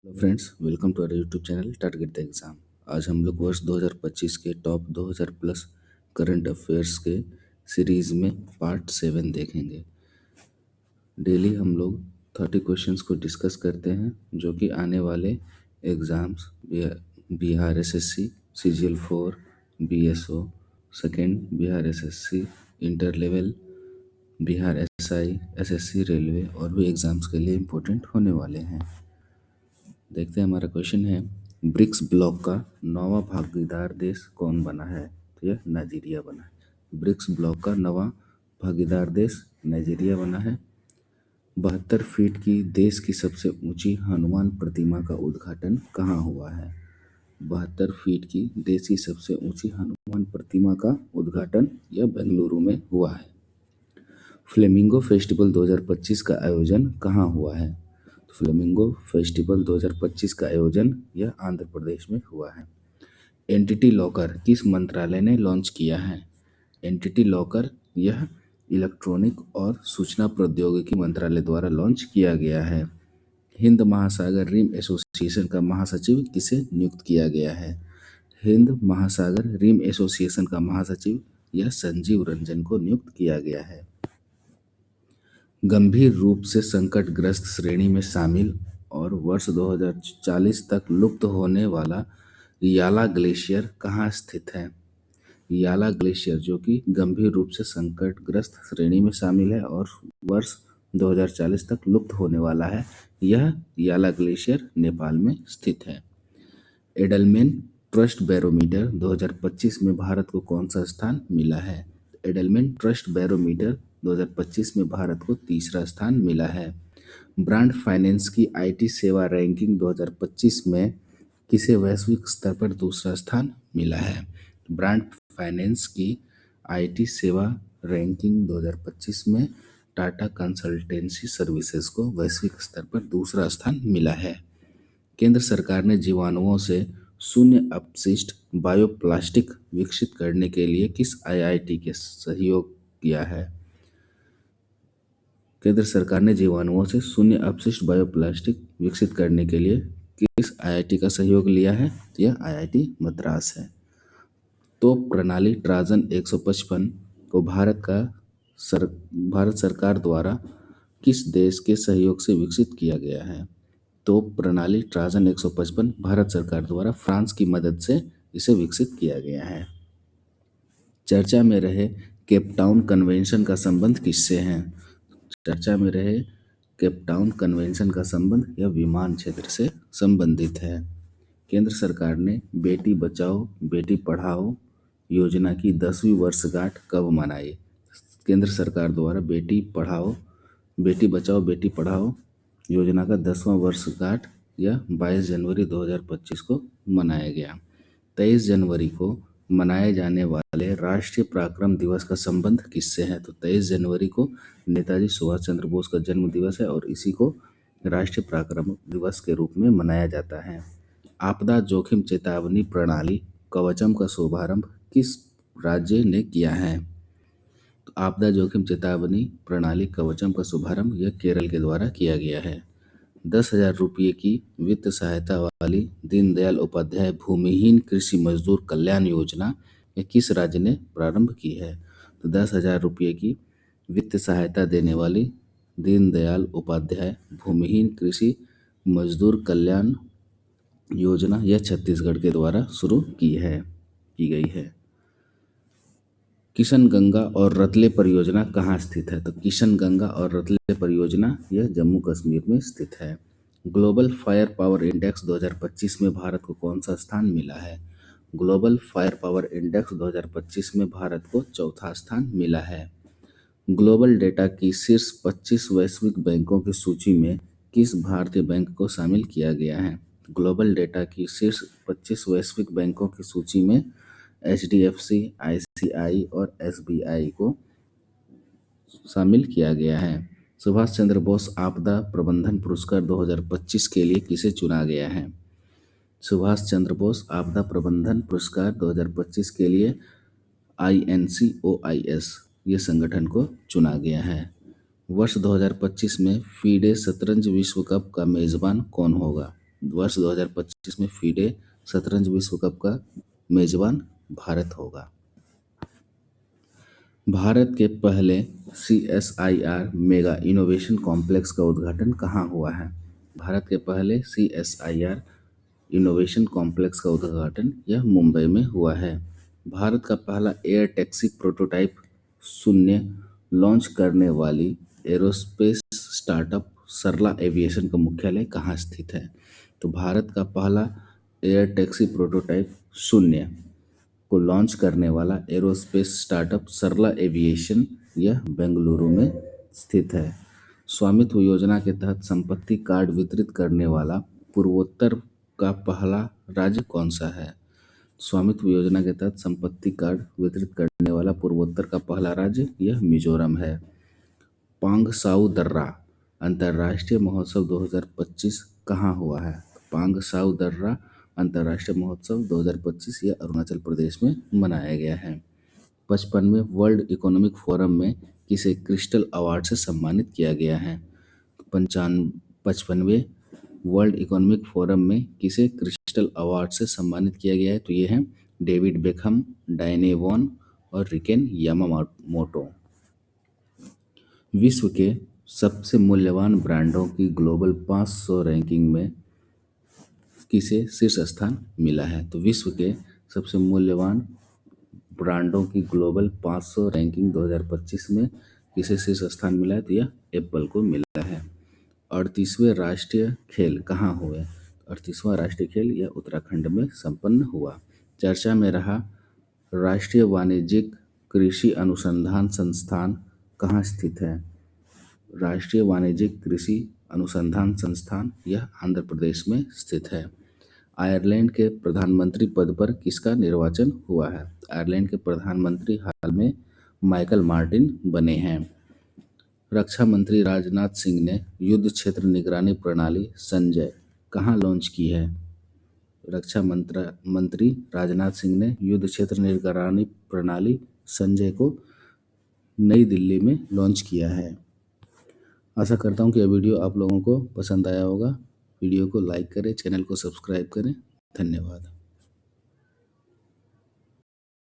Hello friends, welcome to our YouTube channel target the exam. आज हम लोग वर्ष 2025 के टॉप 2000 प्लस करंट अफेयर्स के सीरीज़ में पार्ट 7 देखेंगे। डेली हम लोग 30 क्वेश्चंस को डिस्कस करते हैं जो कि आने वाले exams Bihar SSC, CGL 4, BSO second, Bihar SSC inter level, Bihar SI, SSC railway और भी एग्ज़ाम्स के लिए इम्पोर्टेंट होने वाले हैं। देखते हैं, हमारा क्वेश्चन है ब्रिक्स ब्लॉक का नौवां भागीदार देश कौन बना है? तो यह नाइजीरिया बना है। ब्रिक्स ब्लॉक का नौवां भागीदार देश नाइजीरिया बना है। 72 फीट की देश की सबसे ऊंची हनुमान प्रतिमा का उद्घाटन कहाँ हुआ है? 72 फीट की देश की सबसे ऊंची हनुमान प्रतिमा का उद्घाटन यह बेंगलुरु में हुआ है। फ्लेमिंगो फेस्टिवल 2025 का आयोजन कहाँ हुआ है? फ्लेमिंगो फेस्टिवल 2025 का आयोजन यह आंध्र प्रदेश में हुआ है। एंटिटी लॉकर किस मंत्रालय ने लॉन्च किया है? एंटिटी लॉकर यह इलेक्ट्रॉनिक और सूचना प्रौद्योगिकी मंत्रालय द्वारा लॉन्च किया गया है। हिंद महासागर रिम एसोसिएशन का महासचिव किसे नियुक्त किया गया है? हिंद महासागर रिम एसोसिएशन का महासचिव यह संजीव रंजन को नियुक्त किया गया है। गंभीर रूप से संकटग्रस्त श्रेणी में शामिल और वर्ष 2040 तक लुप्त होने वाला याला ग्लेशियर कहाँ स्थित है? याला ग्लेशियर जो कि गंभीर रूप से संकटग्रस्त श्रेणी में शामिल है और वर्ष 2040 तक लुप्त होने वाला है, यह याला ग्लेशियर नेपाल में स्थित है। एडलमेन ट्रस्ट बैरोमीटर 2025 में भारत को कौन सा स्थान मिला है? एडलमेन ट्रस्ट बैरोमीटर 2025 में भारत को तीसरा स्थान मिला है। ब्रांड फाइनेंस की आईटी सेवा रैंकिंग 2025 में किसे वैश्विक स्तर पर दूसरा स्थान मिला है? ब्रांड फाइनेंस की आईटी सेवा रैंकिंग 2025 में टाटा कंसल्टेंसी सर्विसेज को वैश्विक स्तर पर दूसरा स्थान मिला है। केंद्र सरकार ने जीवाणुओं से शून्य अपशिष्ट बायोप्लास्टिक विकसित करने के लिए किस आईआईटी के सहयोग किया है? केंद्र सरकार ने जीवाणुओं से शून्य अपशिष्ट बायोप्लास्टिक विकसित करने के लिए किस आईआईटी का सहयोग लिया है? यह आईआईटी मद्रास है। तो प्रणाली ट्राजन 155 को भारत सरकार द्वारा किस देश के सहयोग से विकसित किया गया है? तो प्रणाली ट्राजन 155 भारत सरकार द्वारा फ्रांस की मदद से इसे विकसित किया गया है। चर्चा में रहे केपटाउन कन्वेंशन का संबंध किससे है? चर्चा में रहे केपटाउन कन्वेंशन का संबंध यह विमान क्षेत्र से संबंधित है। केंद्र सरकार ने बेटी बचाओ बेटी पढ़ाओ योजना की 10वीं वर्षगांठ कब मनाई? केंद्र सरकार द्वारा बेटी बचाओ बेटी पढ़ाओ योजना का 10वां वर्षगांठ यह 22 जनवरी 2025 को मनाया गया। 23 जनवरी को मनाए जाने वाले राष्ट्रीय पराक्रम दिवस का संबंध किससे है? तो 23 जनवरी को नेताजी सुभाष चंद्र बोस का जन्म दिवस है और इसी को राष्ट्रीय पराक्रम दिवस के रूप में मनाया जाता है। आपदा जोखिम चेतावनी प्रणाली कवचम का शुभारंभ किस राज्य ने किया है? तो आपदा जोखिम चेतावनी प्रणाली कवचम का शुभारंभ यह केरल के द्वारा किया गया है। 10,000 रुपये की वित्त सहायता वाली दीनदयाल उपाध्याय भूमिहीन कृषि मजदूर कल्याण योजना यह किस राज्य ने प्रारंभ की है? तो 10,000 रुपये की वित्त सहायता देने वाली दीनदयाल उपाध्याय भूमिहीन कृषि मजदूर कल्याण योजना यह छत्तीसगढ़ के द्वारा शुरू की गई है। किशनगंगा और रतले परियोजना कहाँ स्थित है? तो किशनगंगा और रतले परियोजना यह जम्मू कश्मीर में स्थित है। ग्लोबल फायर पावर इंडेक्स 2025 में भारत को कौन सा स्थान मिला है? ग्लोबल फायर पावर इंडेक्स 2025 में भारत को चौथा स्थान मिला है। ग्लोबल डेटा की शीर्ष 25 वैश्विक बैंकों की सूची में किस भारतीय बैंक को शामिल किया गया है? ग्लोबल डेटा की शीर्ष 25 वैश्विक बैंकों की सूची में HDFC, ICI और SBI को शामिल किया गया है। सुभाष चंद्र बोस आपदा प्रबंधन पुरस्कार 2025 के लिए किसे चुना गया है? सुभाष चंद्र बोस आपदा प्रबंधन पुरस्कार 2025 के लिए INCOIS ये संगठन को चुना गया है। वर्ष 2025 में फीडे शतरंज विश्व कप का मेजबान कौन होगा? वर्ष 2025 में फीडे शतरंज विश्व कप का मेजबान भारत होगा। भारत के पहले CSIR मेगा इनोवेशन कॉम्प्लेक्स का उद्घाटन कहाँ हुआ है? भारत के पहले CSIR इनोवेशन कॉम्प्लेक्स का उद्घाटन यह मुंबई में हुआ है। भारत का पहला एयर टैक्सी प्रोटोटाइप शून्य लॉन्च करने वाली एरोस्पेस स्टार्टअप सरला एविएशन का मुख्यालय कहाँ स्थित है? तो भारत का पहला एयर टैक्सी प्रोटोटाइप शून्य को लॉन्च करने वाला एरोस्पेस स्टार्टअप सरला एविएशन यह बेंगलुरु में स्थित है। स्वामित्व योजना के तहत संपत्ति कार्ड वितरित करने वाला पूर्वोत्तर का पहला राज्य कौन सा है? स्वामित्व योजना के तहत संपत्ति कार्ड वितरित करने वाला पूर्वोत्तर का पहला राज्य यह मिजोरम है। पांगसाउ दर्रा अंतर्राष्ट्रीय महोत्सव 2025 कहाँ हुआ है? पांगसाउ दर्रा अंतर्राष्ट्रीय महोत्सव 2025 यह अरुणाचल प्रदेश में मनाया गया है। 55वें वर्ल्ड इकोनॉमिक फोरम में किसे क्रिस्टल अवार्ड से सम्मानित किया गया है? 55वें वर्ल्ड इकोनॉमिक फोरम में किसे क्रिस्टल अवार्ड से सम्मानित किया गया है? तो ये हैं डेविड बेकहम, डायने वॉन और रिकेन यामामोटो। विश्व के सबसे मूल्यवान ब्रांडों की ग्लोबल 500 रैंकिंग में किसे शीर्ष स्थान मिला है? तो विश्व के सबसे मूल्यवान ब्रांडों की ग्लोबल 500 रैंकिंग 2025 में किसे शीर्ष स्थान मिला है? तो यह एप्पल को मिला है। 38वें राष्ट्रीय खेल कहाँ हुए? 38वां राष्ट्रीय खेल यह उत्तराखंड में संपन्न हुआ। चर्चा में रहा राष्ट्रीय वाणिज्यिक कृषि अनुसंधान संस्थान कहाँ स्थित है? राष्ट्रीय वाणिज्यिक कृषि अनुसंधान संस्थान यह आंध्र प्रदेश में स्थित है। आयरलैंड के प्रधानमंत्री पद पर किसका निर्वाचन हुआ है? आयरलैंड के प्रधानमंत्री हाल में माइकल मार्टिन बने हैं। रक्षा मंत्री राजनाथ सिंह ने युद्ध क्षेत्र निगरानी प्रणाली संजय कहाँ लॉन्च की है? रक्षा मंत्री राजनाथ सिंह ने युद्ध क्षेत्र निगरानी प्रणाली संजय को नई दिल्ली में लॉन्च किया है। आशा करता हूँ कि यह वीडियो आप लोगों को पसंद आया होगा। वीडियो को लाइक करें, चैनल को सब्सक्राइब करें। धन्यवाद।